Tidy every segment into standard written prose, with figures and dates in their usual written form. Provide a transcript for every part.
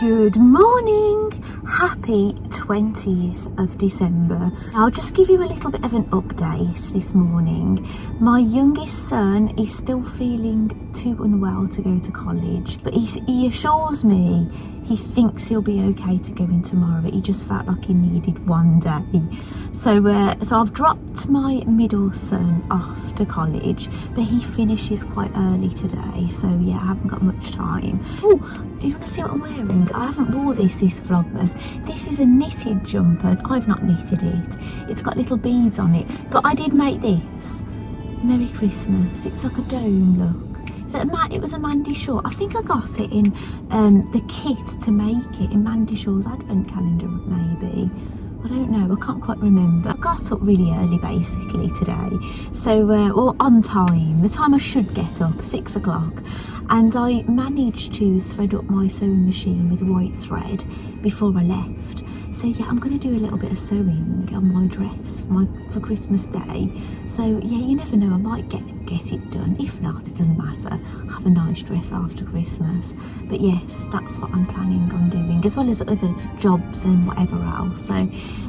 Good morning! Happy 20th of December. I'll just give you a little bit of an update this morning. My youngest son is still feeling too unwell to go to college, but he assures me he thinks he'll be okay to go in tomorrow, but he just felt like he needed one day. So I've dropped my middle son off to college, but he finishes quite early today, so yeah, I haven't got much time. Oh, you want to see what I'm wearing? I haven't wore this Vlogmas. This is a knitted jumper, and I've not knitted it. It's got little beads on it, but I did make this. Merry Christmas. It's like a dome look. So it was a Mandy Shaw. I think I got it in the kit to make it, in Mandy Shaw's advent calendar maybe. I don't know, I can't quite remember. I got up really early basically today, so or on time, the time I should get up, 6 o'clock, and I managed to thread up my sewing machine with white thread before I left. So yeah, I'm going to do a little bit of sewing on my dress for Christmas Day. So yeah, you never know, I might get it done. If not, it doesn't matter. I'll have a nice dress after Christmas. But yes, that's what I'm planning on doing, as well as other jobs and whatever else. So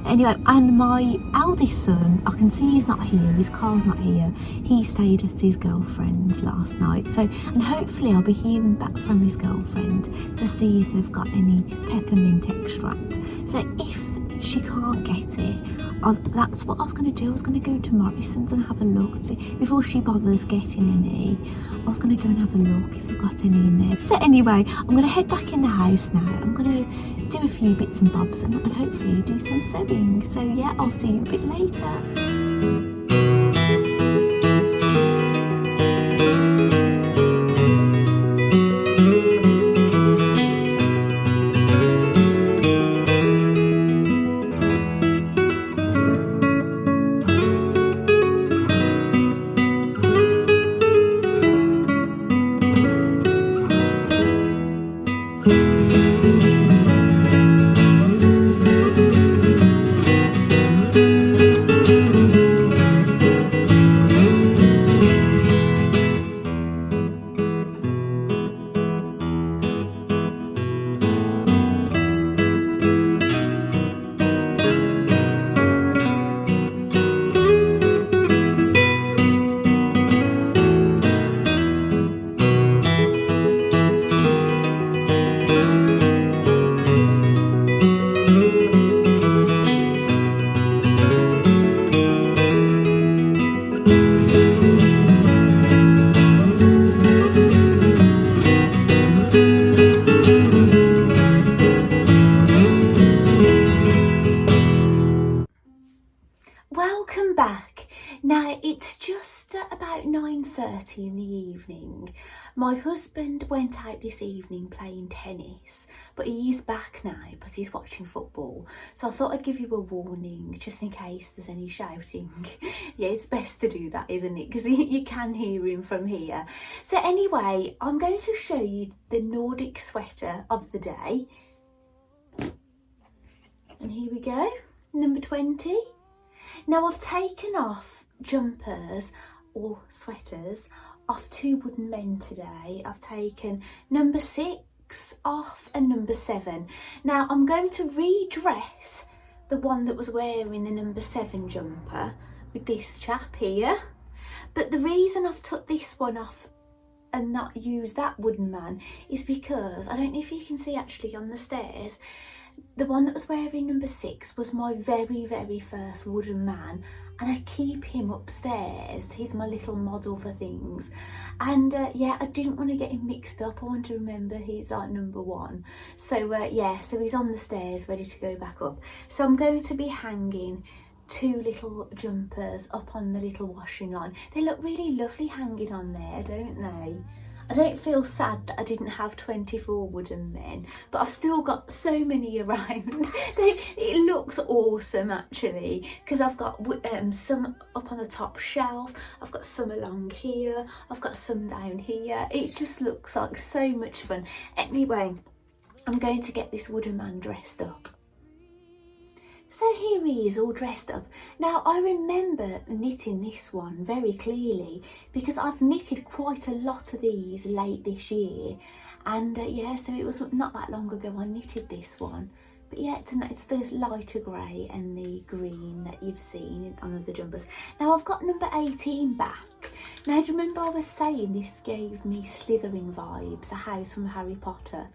anyway, and my eldest son, I can see he's not here, his car's not here. He stayed at his girlfriend's last night. So, and hopefully I'll be hearing back from his girlfriend to see if they've got any peppermint extract. So if she can't get it, that's what I was going to do. I was going to go to Morrison's and have a look, see, before she bothers getting any. I was going to go and have a look if they've got any in there. So anyway, I'm going to head back in the house now. I'm going to do a few bits and bobs and hopefully do some sewing. So yeah, I'll see you a bit later. Welcome back. Now it's just about 9:30 in the evening. My husband went out this evening playing tennis, but he's back now, but he's watching football. So I thought I'd give you a warning just in case there's any shouting. Yeah, it's best to do that, isn't it? Because you can hear him from here. So anyway, I'm going to show you the Nordic sweater of the day. And here we go, number 20. Now I've taken off jumpers or sweaters off 2 wooden men today. I've taken number 6 off and number 7. Now I'm going to redress the one that was wearing the number 7 jumper with this chap here. But the reason I've took this one off and not use that wooden man is because, I don't know if you can see actually on the stairs, the one that was wearing number 6 was my very, very first wooden man, and I keep him upstairs. He's my little model for things. And yeah, I didn't want to get him mixed up. I want to remember he's number 1. So yeah, so he's on the stairs ready to go back up. So I'm going to be hanging 2 little jumpers up on the little washing line. They look really lovely hanging on there, don't they? I don't feel sad that I didn't have 24 wooden men, but I've still got so many around. It looks awesome actually, because I've got some up on the top shelf, I've got some along here, I've got some down here. It just looks like so much fun. Anyway, I'm going to get this wooden man dressed up. So here he is all dressed up. Now I remember knitting this one very clearly because I've knitted quite a lot of these late this year, and yeah, so it was not that long ago I knitted this one. But yeah, it's the lighter grey and the green that you've seen on the jumpers. Now I've got number 18 back. Now do you remember I was saying this gave me Slytherin vibes, a house from Harry Potter?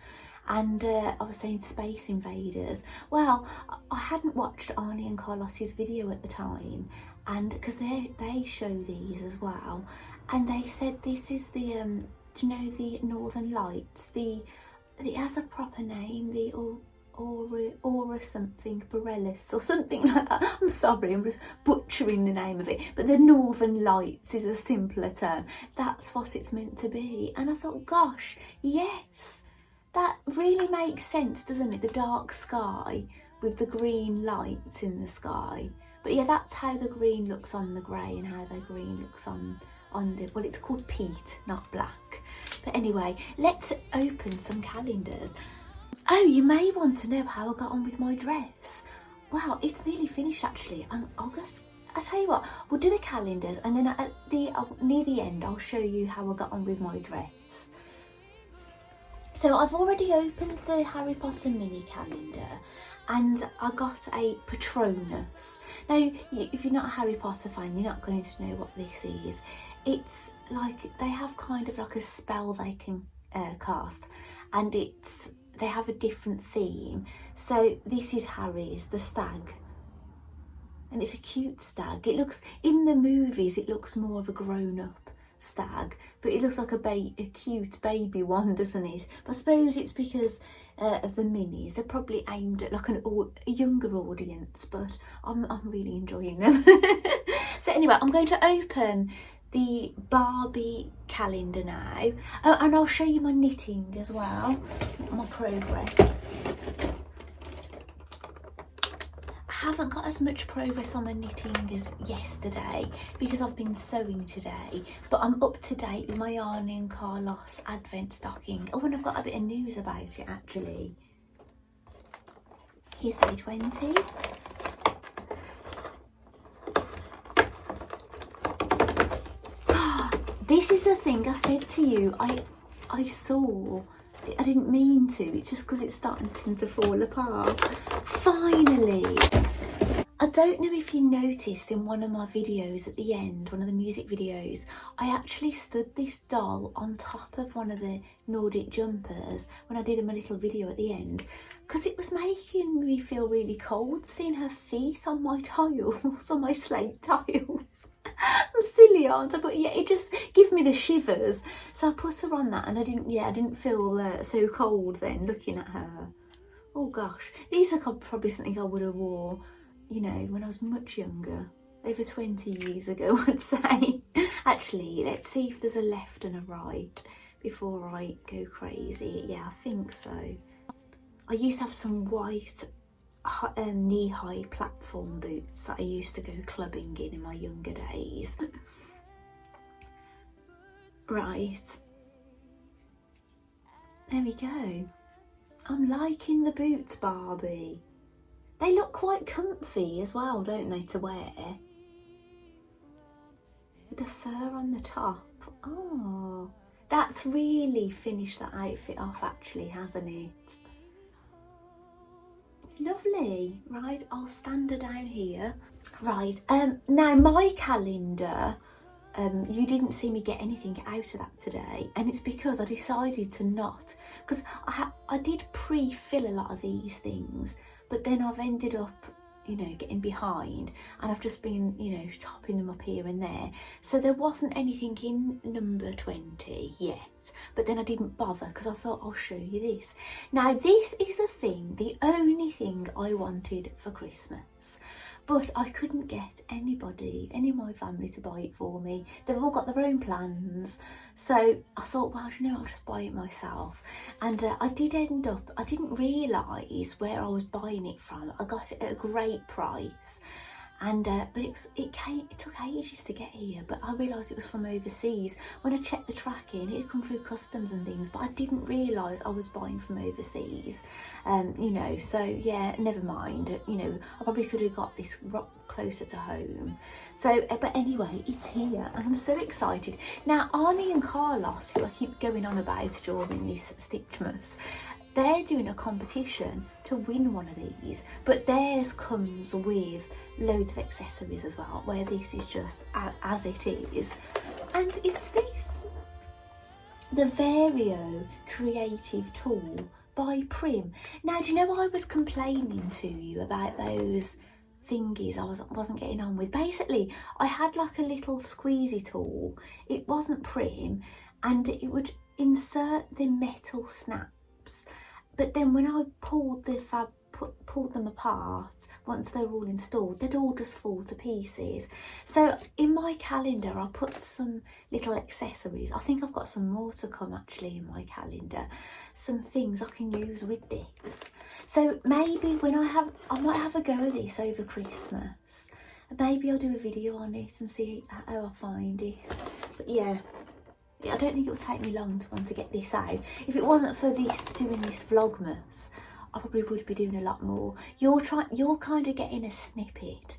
And I was saying Space Invaders. Well, I hadn't watched Arnie and Carlos's video at the time, and because they show these as well, and they said this is the do you know the Northern Lights? It has a proper name, the Aura something Borealis or something like that. I'm sorry, I'm just butchering the name of it, but the Northern Lights is a simpler term. That's what it's meant to be, and I thought, gosh, yes. That really makes sense, doesn't it? The dark sky with the green lights in the sky. But yeah, that's how the green looks on the grey and how the green looks on the, well, it's called peat, not black. But anyway, let's open some calendars. Oh, you may want to know how I got on with my dress. Well, it's nearly finished actually. I'll tell you what, we'll do the calendars, and then near the end I'll show you how I got on with my dress. So I've already opened the Harry Potter mini calendar, and I got a Patronus. Now, if you're not a Harry Potter fan, you're not going to know what this is. It's like, they have kind of like a spell they can cast, and they have a different theme. So this is Harry's, the stag. And it's a cute stag. It looks, in the movies, it looks more of a grown-up stag, but it looks like a cute baby one, doesn't it? But I suppose it's because of the minis. They're probably aimed at like a younger audience, but I'm really enjoying them. So anyway, I'm going to open the Barbie calendar now. Oh, and I'll show you my knitting as well, my progress. I haven't got as much progress on my knitting as yesterday because I've been sewing today, but I'm up to date with my Arnie and Carlos advent stocking. Oh, and I've got a bit of news about it actually. Here's day 20. This is the thing I said to you, I saw, I didn't mean to, it's just because it's starting to fall apart. Finally! I don't know if you noticed in one of my videos at the end, one of the music videos, I actually stood this doll on top of one of the Nordic jumpers when I did my little video at the end, because it was making me feel really cold seeing her feet on my tiles, on my slate tiles. I'm silly, aren't I? But yeah, it just gave me the shivers. So I put her on that, and I didn't feel so cold then looking at her. Oh gosh, these are probably something I would have wore, you know, when I was much younger, over 20 years ago, I'd say. Actually, let's see if there's a left and a right before I go crazy. Yeah, I think so. I used to have some white knee-high platform boots that I used to go clubbing in my younger days. Right. There we go. I'm liking the boots, Barbie. They look quite comfy as well, don't they, to wear? With the fur on the top. Oh, that's really finished that outfit off actually, hasn't it? Lovely. Right, I'll stand her down here. Right, now my calendar, you didn't see me get anything out of that today, and it's because I decided to not, because I did pre-fill a lot of these things, but then I've ended up, you know, getting behind, and I've just been, you know, topping them up here and there. So there wasn't anything in number 20 yet, but then I didn't bother because I thought I'll show you this. Now this is the only thing I wanted for Christmas, but I couldn't get any of my family to buy it for me. They've all got their own plans. So I thought, well, you know, I'll just buy it myself. And I didn't realise where I was buying it from. I got it at a great price. and but it took ages to get here, but I realised it was from overseas. When I checked the tracking, it had come through customs and things, but I didn't realise I was buying from overseas, you know, so yeah, never mind, you know, I probably could have got this closer to home. So but anyway, it's here and I'm so excited. Now Arnie and Carlos, who I keep going on about during this Stitchmas, they're doing a competition to win one of these, but theirs comes with loads of accessories as well, where this is just as it is. And it's this, the Vario Creative Tool by Prim. Now, do you know I was complaining to you about those thingies I wasn't getting on with? Basically, I had like a little squeezy tool. It wasn't Prim, and it would insert the metal snaps, but then when I pulled them apart, once they were all installed, they'd all just fall to pieces. So in my calendar, I put some little accessories. I think I've got some more to come actually in my calendar, some things I can use with this. So maybe when I might have a go at this over Christmas. Maybe I'll do a video on it and see how I find it. But yeah, I don't think it will take me long to want to get this out. If it wasn't for doing this Vlogmas, I probably would be doing a lot more. You're kind of getting a snippet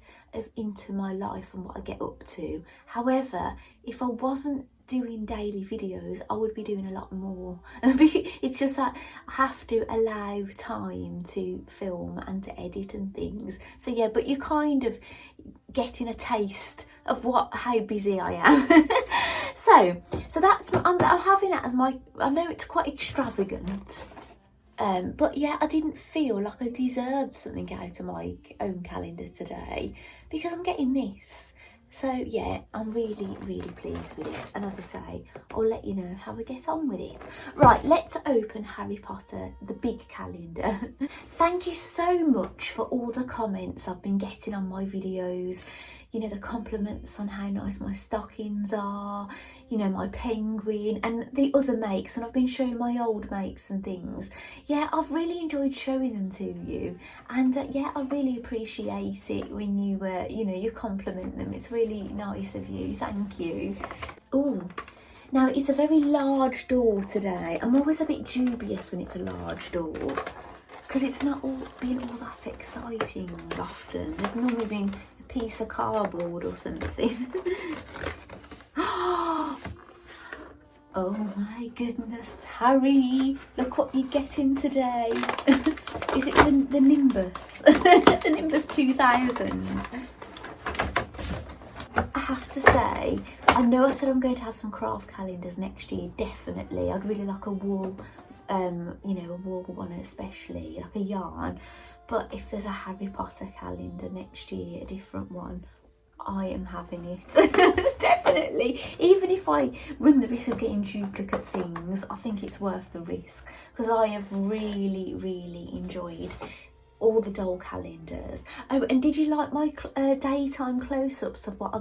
into my life and what I get up to. However, if I wasn't doing daily videos, I would be doing a lot more. It's just that I have to allow time to film and to edit and things. So yeah, but you're kind of getting a taste of how busy I am. so that's I'm having that as my, I know it's quite extravagant, but yeah, I didn't feel like I deserved something out of my own calendar today because I'm getting this. So yeah, I'm really, really pleased with it. And as I say, I'll let you know how we get on with it. Right, let's open Harry Potter, the big calendar. Thank you so much for all the comments I've been getting on my videos. You know, the compliments on how nice my stockings are, you know, my penguin and the other makes when I've been showing my old makes and things. Yeah, I've really enjoyed showing them to you, and yeah, I really appreciate it when you you know, you compliment them. It's really nice of you, thank you. Oh, now it's a very large door today. I'm always a bit dubious when it's a large door, because it's not been all that exciting often. They've normally been a piece of cardboard or something. Oh my goodness, Harry, look what you're getting today. Is it the Nimbus? The Nimbus 2000. I have to say, I know I said I'm going to have some craft calendars next year, definitely. I'd really like a wool, you know, a wool one especially, like a yarn. But if there's a Harry Potter calendar next year, a different one, I am having it. Definitely. Even if I run the risk of getting duplicate things, I think it's worth the risk, because I have really, really enjoyed all the doll calendars. Oh, and did you like my daytime close-ups of what I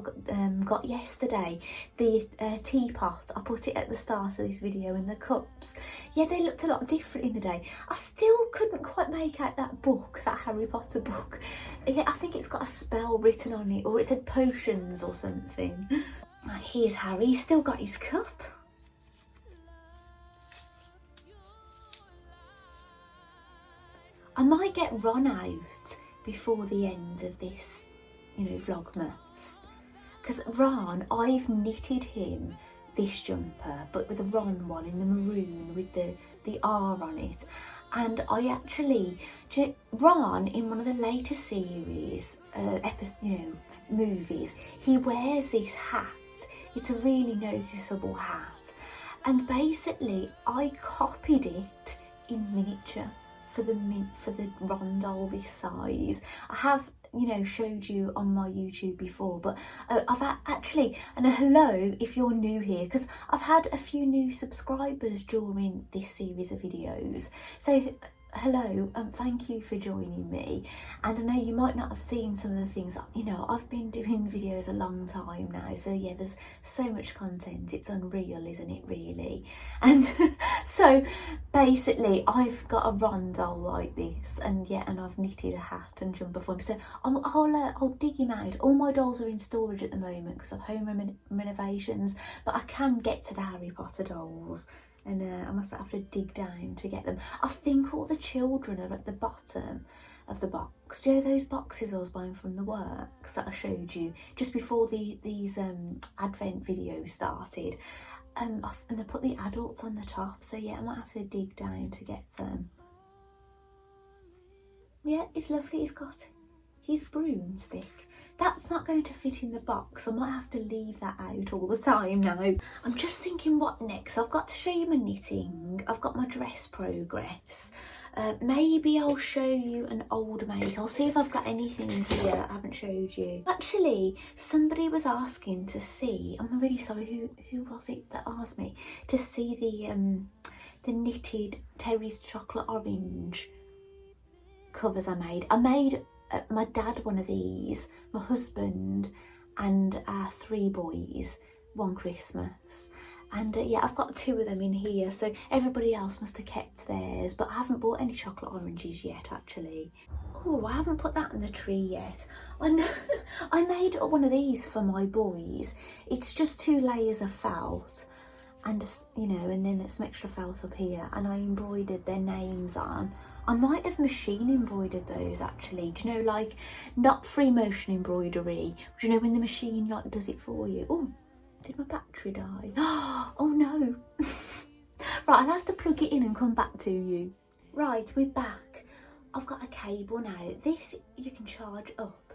got yesterday? The teapot, I put it at the start of this video, and the cups. Yeah, they looked a lot different in the day. I still couldn't quite make out that book, that Harry Potter book. Yeah, I think it's got a spell written on it, or it said potions or something. Right, here's Harry, he's still got his cup. I might get Ron out before the end of this, you know, Vlogmas. Because Ron, I've knitted him this jumper, but with a Ron one in the maroon with the R on it. And I actually, Ron, in one of the later series, movies, he wears this hat. It's a really noticeable hat. And basically, I copied it in miniature for the Ron doll this size. I have, you know, showed you on my YouTube before, but I've actually, and hello if you're new here, because I've had a few new subscribers during this series of videos. So hello, thank you for joining me. And I know you might not have seen some of the things, you know, I've been doing videos a long time now, so yeah, there's so much content, it's unreal, isn't it, really? And so basically I've got a rondel like this, and yeah, and I've knitted a hat and jumper for him, so I'll dig him out. All my dolls are in storage at the moment because of home renovations, but I can get to the Harry Potter dolls. And I must have to dig down to get them. I think all the children are at the bottom of the box. Do you know those boxes I was buying from the works that I showed you just before these Advent videos started? And they put the adults on the top, so yeah, I might have to dig down to get them. Yeah, it's lovely. He's got his broomstick. That's not going to fit in the box. I might have to leave that out all the time now. I'm just thinking what next. I've got to show you my knitting. I've got my dress progress. Maybe I'll show you an old make. I'll see if I've got anything in here that I haven't showed you. Actually, somebody was asking to see, I'm really sorry, who was it that asked me to see the knitted Terry's chocolate orange covers I made. I made my dad one of these, my husband and our 3 boys one Christmas, and yeah, I've got 2 of them in here, so everybody else must have kept theirs, but I haven't bought any chocolate oranges yet actually. Oh, I haven't put that in the tree yet. I know I made one of these for my boys. It's just 2 layers of felt and just, you know, and then some extra felt up here, and I embroidered their names on. I might have machine embroidered those actually. Do you know, like, not free motion embroidery. Do you know when the machine like does it for you? Oh, did my battery die? Oh no. Right, I'll have to plug it in and come back to you. Right, we're back. I've got a cable now. This you can charge up.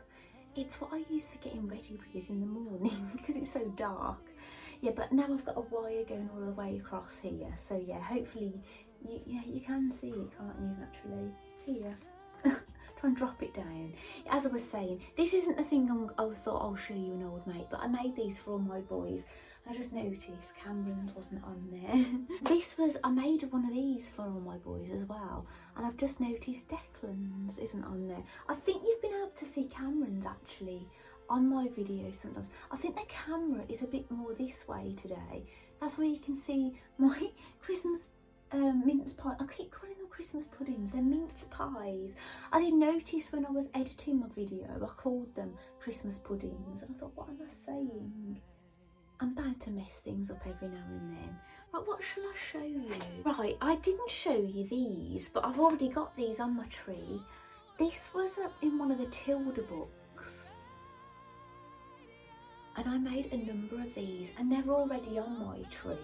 It's what I use for getting ready with in the morning because it's so dark. Yeah, but now I've got a wire going all the way across here. So yeah, hopefully you can see it, can't you, actually? It's here. Try and drop it down. As I was saying, this isn't the thing I thought I'll show you an old mate, but I made these for all my boys. I just noticed Cameron's wasn't on there. I made one of these for all my boys as well, and I've just noticed Declan's isn't on there. I think you've been able to see Cameron's actually on my videos sometimes. I think the camera is a bit more this way today. That's where you can see my Christmas mince pie. I keep calling them Christmas puddings, they're mince pies. I didn't notice when I was editing my video, I called them Christmas puddings, and I thought, what am I saying? I'm bound to mess things up every now and then. Right, what shall I show you? Right, I didn't show you these, but I've already got these on my tree. This was in one of the Tilda books, and I made a number of these, and they're already on my tree.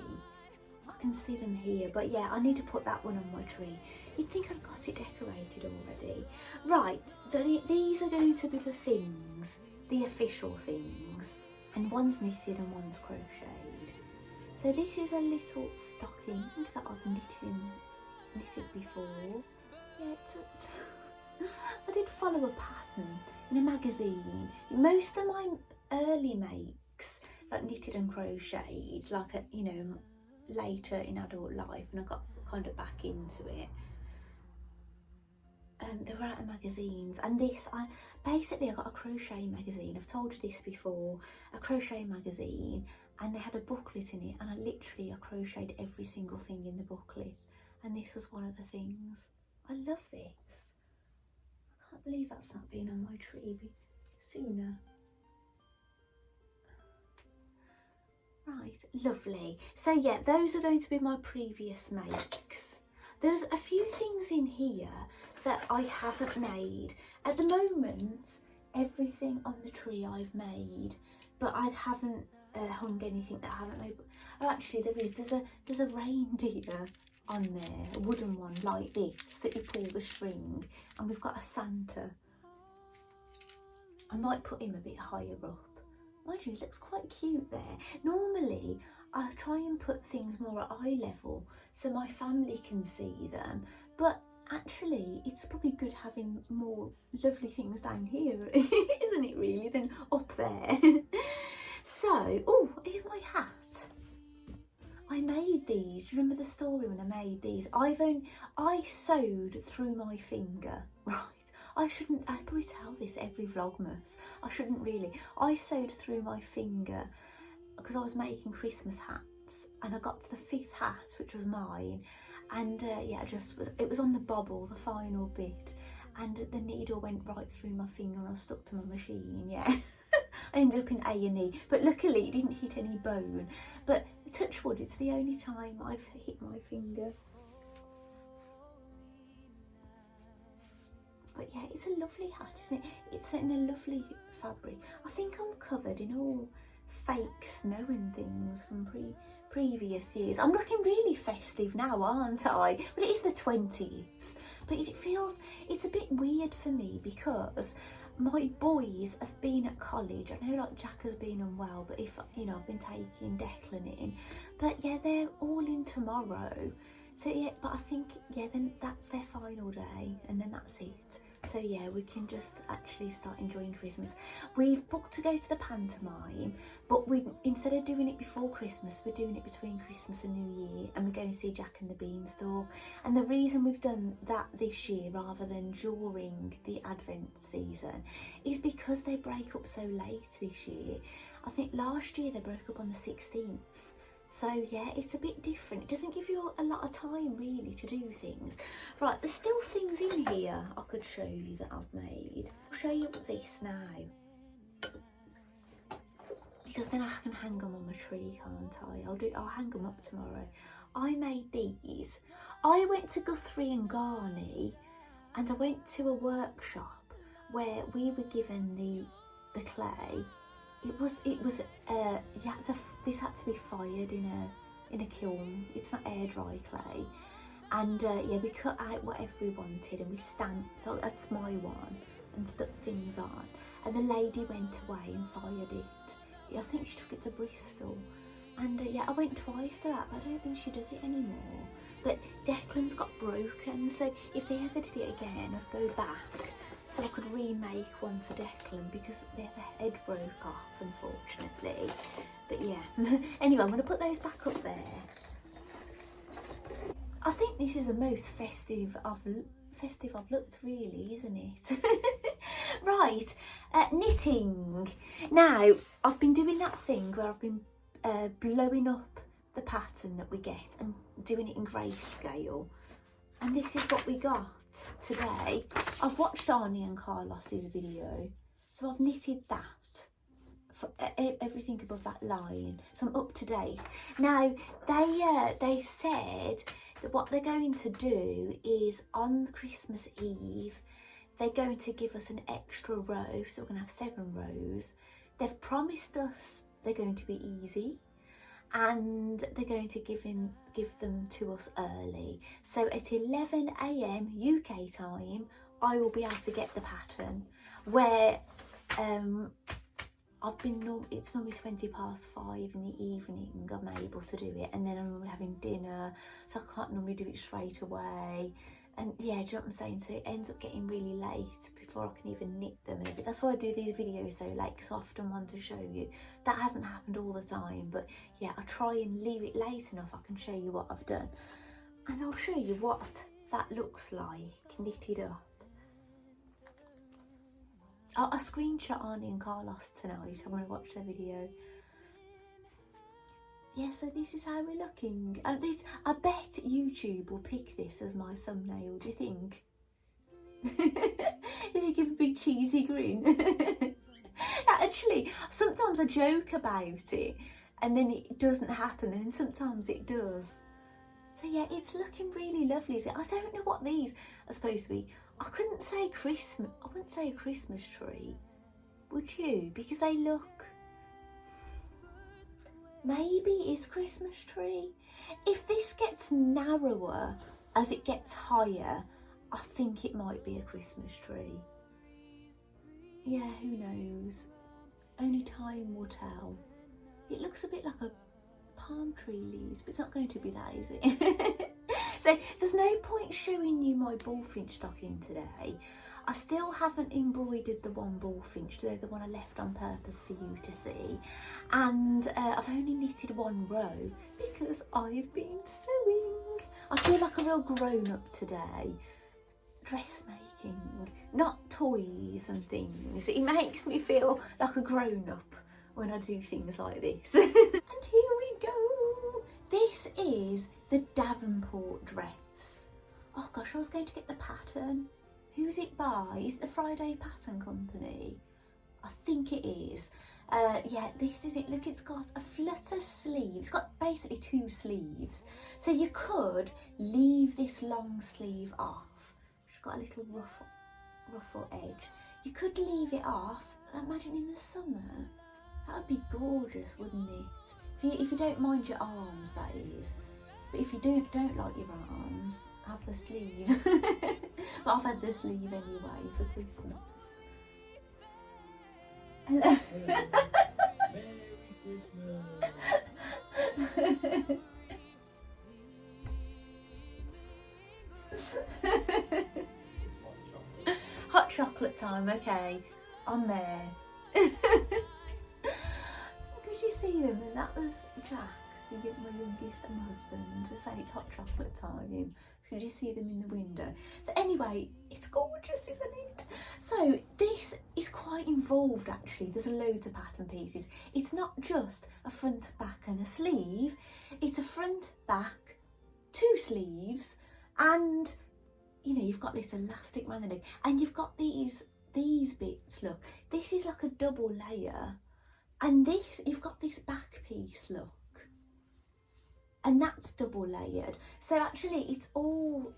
I can see them here, but yeah, I need to put that one on my tree. You'd think I'd got it decorated already. Right, these are going to be the things, the official things, and one's knitted and one's crocheted. So this is a little stocking that I've knitted before. Yeah, I did follow a pattern in a magazine. Most of my early makes, like knitted and crocheted, like you know, later in adult life, and I got kind of back into it. They were out of magazines, and this, I got a crochet magazine. I've told you this before, a crochet magazine, and they had a booklet in it, and I crocheted every single thing in the booklet, and this was one of the things. I love this. I can't believe that's not been on my tree sooner. Right, lovely. So yeah, those are going to be my previous makes. There's a few things in here that I haven't made. At the moment, everything on the tree I've made, but I haven't hung anything that I haven't made. Oh, actually there is. There's a reindeer on there, a wooden one like this that you pull the string, and we've got a Santa. I might put him a bit higher up. Mind you, he looks quite cute there. Normally, I try and put things more at eye level so my family can see them, but actually, it's probably good having more lovely things down here, isn't it really, than up there? So, oh, here's my hat. I made these. Do you remember the story when I made these? I sewed through my finger, right? I probably tell this every Vlogmas. I shouldn't really. I sewed through my finger because I was making Christmas hats, and I got to the 5th hat, which was mine, and yeah, it was on the bobble, the final bit, and the needle went right through my finger and I was stuck to my machine. Yeah. I ended up in A&E, but luckily it didn't hit any bone. But touch wood, it's the only time I've hit my finger. But yeah, it's a lovely hat, isn't it? It's in a lovely fabric. I think I'm covered in all fake snow and things from previous years. I'm looking really festive now, aren't I? Well, it is the 20th, but it's a bit weird for me because my boys have been at college. I know like Jack has been unwell, but I've been taking Declan in. But yeah, they're all in tomorrow. So yeah, but I think, yeah, then that's their final day and then that's it. So yeah, we can just actually start enjoying Christmas. We've booked to go to the pantomime, but instead of doing it before Christmas, we're doing it between Christmas and New Year, and we're going to see Jack and the Beanstalk. And the reason we've done that this year rather than during the Advent season is because they break up so late this year. I think last year they broke up on the 16th. So yeah, it's a bit different. It doesn't give you a lot of time really to do things. Right, there's still things in here I could show you that I've made. I'll show you this now, because then I can hang them on my tree, can't I? I'll hang them up tomorrow. I made these. I went to Guthrie and Garney, and I went to a workshop where we were given the clay. This had to be fired in a kiln. It's not air dry clay, and yeah, we cut out whatever we wanted and we stamped. That's my one, and stuck things on. And the lady went away and fired it. I think she took it to Bristol, and yeah, I went twice to that, but I don't think she does it anymore. But Declan's got broken, so if they ever did it again, I'd go back so I could remake one for Declan, because the head broke off, unfortunately. But yeah, anyway, I'm going to put those back up there. I think this is the most festive I've looked, really, isn't it? Right, knitting. Now, I've been doing that thing where I've been blowing up the pattern that we get and doing it in grayscale. And this is what we got today. I've watched Arnie and Carlos's video, so I've knitted that for everything above that line, so I'm up to date. Now, they said that what they're going to do is on Christmas Eve, they're going to give us an extra row, so we're going to have 7 rows. They've promised us they're going to be easy, and they're going to give them to us early. So at 11 AM UK time, I will be able to get the pattern, where it's normally 5:20 in the evening I'm able to do it, and then I'm normally having dinner, so I can't normally do it straight away. And yeah, do you know what I'm saying? So it ends up getting really late before I can even knit them. That's why I do these videos so late, because I often want to show you. That hasn't happened all the time, but yeah, I try and leave it late enough I can show you what I've done. And I'll show you what that looks like knitted up. I'll screenshot Arnie and Carlos tonight. I'm going to watch their video. Yeah, so this is how we're looking. I bet YouTube will pick this as my thumbnail, do you think? Did you give a big cheesy grin? Actually, sometimes I joke about it and then it doesn't happen, and then sometimes it does. So yeah, it's looking really lovely, is it? I don't know what these are supposed to be. I couldn't say Christmas. I wouldn't say a Christmas tree, would you? Because they look... Maybe it's Christmas tree. If this gets narrower as it gets higher, I think it might be a Christmas tree. Yeah, who knows? Only time will tell. It looks a bit like a palm tree leaves, but it's not going to be that, is it? So there's no point showing you my bullfinch stocking today. I still haven't embroidered the one bullfinch, the one I left on purpose for you to see. And I've only knitted one row because I've been sewing. I feel like a real grown-up today. Dressmaking, not toys and things. It makes me feel like a grown-up when I do things like this. And here we go. This is the Davenport dress. Oh gosh, I was going to get the pattern. Who's it by? Is it the Friday Pattern Company? I think it is. Yeah, this is it. Look, it's got a flutter sleeve. It's got basically 2 sleeves. So you could leave this long sleeve off. It's got a little ruffle edge. You could leave it off. Imagine in the summer. That would be gorgeous, wouldn't it? If you don't mind your arms, that is. But if you don't like your arms, have the sleeve. But I've had the sleeve anyway for Christmas. Hello. Merry Christmas. Hot chocolate time, okay. I'm there. Could you see them? And that was Jack, my youngest, and my husband, just saying it's hot chocolate time. Could you see them in the window? So anyway, it's gorgeous, isn't it? So this is quite involved actually. There's loads of pattern pieces. It's not just a front, back and a sleeve. It's a front, back, 2 sleeves, and you know, you've got this elastic around the neck, and you've got these bits, look. This is like a double layer, and this, you've got this back piece, look. And that's double layered. So actually it's all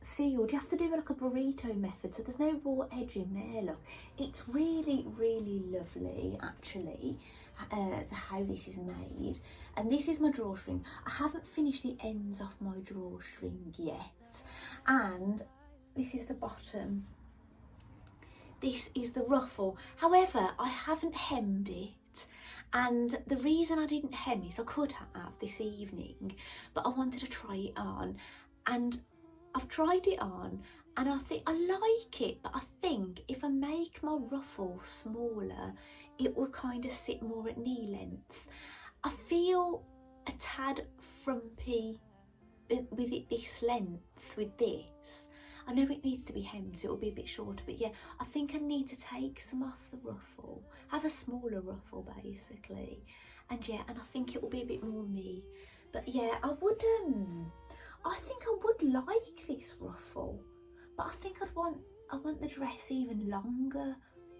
sealed. You have to do like a burrito method, so there's no raw edge in there, look. It's really, really lovely actually, how this is made. And this is my drawstring. I haven't finished the ends off my drawstring yet. And this is the bottom. This is the ruffle. However, I haven't hemmed it. And the reason I didn't hem it, I could have this evening, but I wanted to try it on. And I've tried it on and I think I like it, but I think if I make my ruffle smaller, it will kind of sit more at knee length. I feel a tad frumpy with it this length, with this. I know it needs to be hemmed, so it will be a bit shorter, but yeah, I think I need to take some off the ruffle, have a smaller ruffle basically, and yeah, and I think it will be a bit more me. But yeah, I think I would like this ruffle, but I think I want the dress even longer.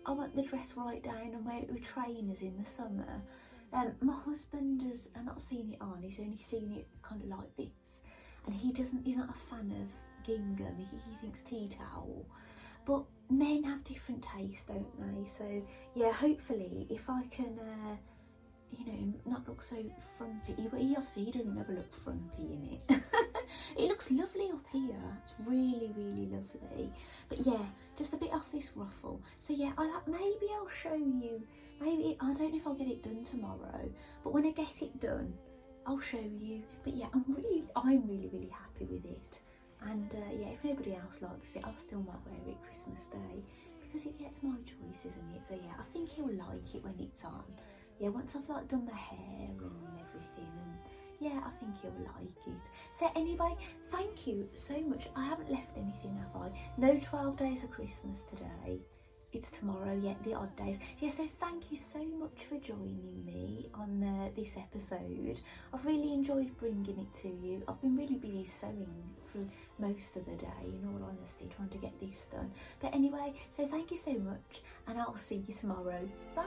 I want the dress right down and wear it with trainers in the summer. My husband has not seen it on, he's only seen it kind of like this, and he's not a fan of gingham, he thinks tea towel. But men have different tastes, don't they? So yeah, hopefully if I can you know, not look so frumpy. He obviously doesn't ever look frumpy in it. It looks lovely up here. It's really, really lovely. But yeah, just a bit off this ruffle. So yeah, maybe I'll show you. Maybe I don't know if I'll get it done tomorrow, but when I get it done, I'll show you. But yeah, I'm really, really happy with it. And yeah, if nobody else likes it, I still might wear it Christmas Day because it's my choice, isn't it? So yeah, I think he'll like it when it's on. Yeah, once I've like done my hair and everything, and yeah, I think he'll like it. So anyway, thank you so much. I haven't left anything, have I? No 12 days of Christmas today. It's tomorrow, yeah, the odd days. Yeah, so thank you so much for joining me on this episode. I've really enjoyed bringing it to you. I've been really busy sewing for most of the day, in all honesty, trying to get this done. But anyway, so thank you so much, and I'll see you tomorrow. Bye.